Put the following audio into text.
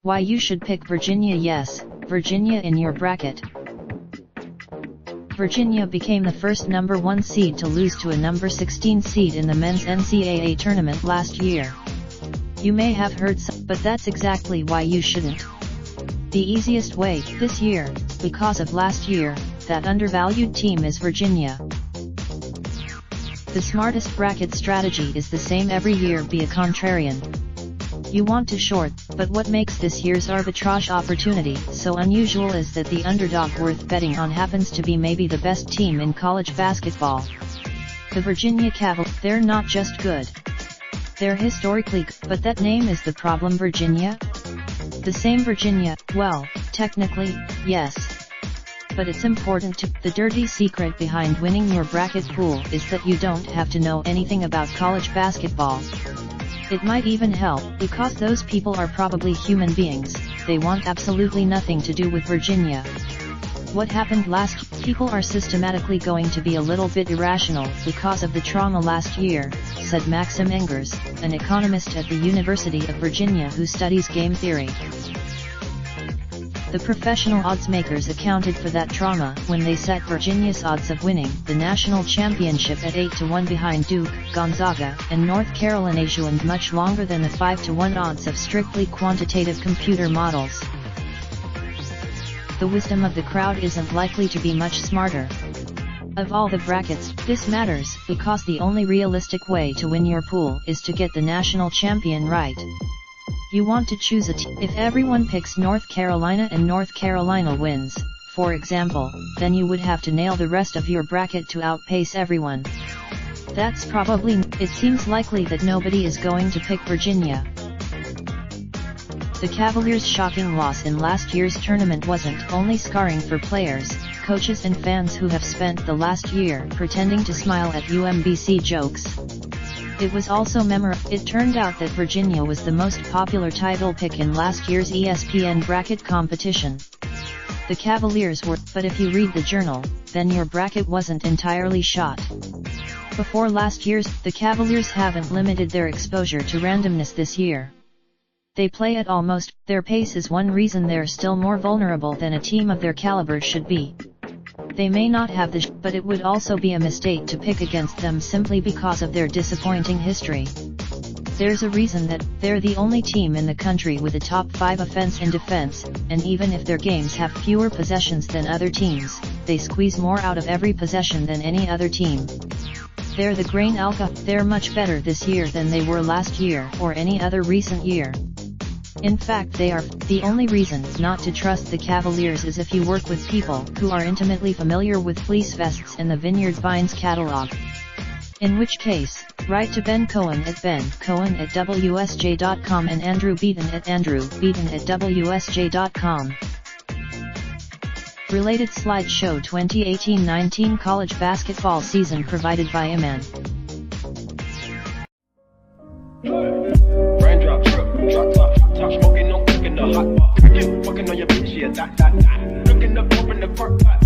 Why you should pick Virginia? Yes, Virginia in your bracket. Virginia became the first number 1 seed to lose to a number 16 seed in the men's NCAA tournament last year. You may have heard some, but that's exactly why you shouldn't. The easiest way, this year, because of last year, that undervalued team is Virginia. The smartest bracket strategy is the same every year: be a contrarian. You want to short, but what makes this year's arbitrage opportunity so unusual is that the underdog worth betting on happens to be maybe the best team in college basketball. The Virginia Cavaliers. They're not just good. They're historically good, but that name is the problem. Virginia? The same Virginia? Well, technically, yes. But it's important to. The dirty secret behind winning your bracket pool is that you don't have to know anything about college basketball. It might even help, because those people are probably human beings. They want absolutely nothing to do with Virginia. What happened last year? People are systematically going to be a little bit irrational because of the trauma last year, said Maxim Engers, an economist at the University of Virginia who studies game theory. The professional odds makers accounted for that trauma when they set Virginia's odds of winning the national championship at 8-1 behind Duke, Gonzaga, and North Carolina, and much longer than the 5-1 odds of strictly quantitative computer models. The wisdom of the crowd isn't likely to be much smarter. Of all the brackets, this matters because the only realistic way to win your pool is to get the national champion right. You want to choose a team. If everyone picks North Carolina and North Carolina wins, for example, then you would have to nail the rest of your bracket to outpace everyone. That's probably. It seems likely that nobody is going to pick Virginia. The Cavaliers' shocking loss in last year's tournament wasn't only scarring for players, coaches and fans who have spent the last year pretending to smile at UMBC jokes. It was also memorable. It turned out that Virginia was the most popular title pick in last year's ESPN bracket competition. The Cavaliers were, but if you read the journal, then your bracket wasn't entirely shot. Before last year's, the Cavaliers haven't limited their exposure to randomness this year. They play at almost, their pace is one reason they're still more vulnerable than a team of their caliber should be. They may not have the but it would also be a mistake to pick against them simply because of their disappointing history. There's a reason that they're the only team in the country with a top 5 offense and defense, and even if their games have fewer possessions than other teams, they squeeze more out of every possession than any other team. They're the grain alpha. They're much better this year than they were last year or any other recent year. In fact, they are. The only reason not to trust the Cavaliers is if you work with people who are intimately familiar with fleece vests and the Vineyard Vines catalog. In which case, write to Ben Cohen at bencohen@wsj.com and Andrew Beaton at andrewbeaton@wsj.com. Related slideshow 2018-19 college basketball season provided by Iman. Raindrop, drop top, smoking, no cooking the hot pot. Fucking on your bitch, yeah, that. Looking up, open the park pot.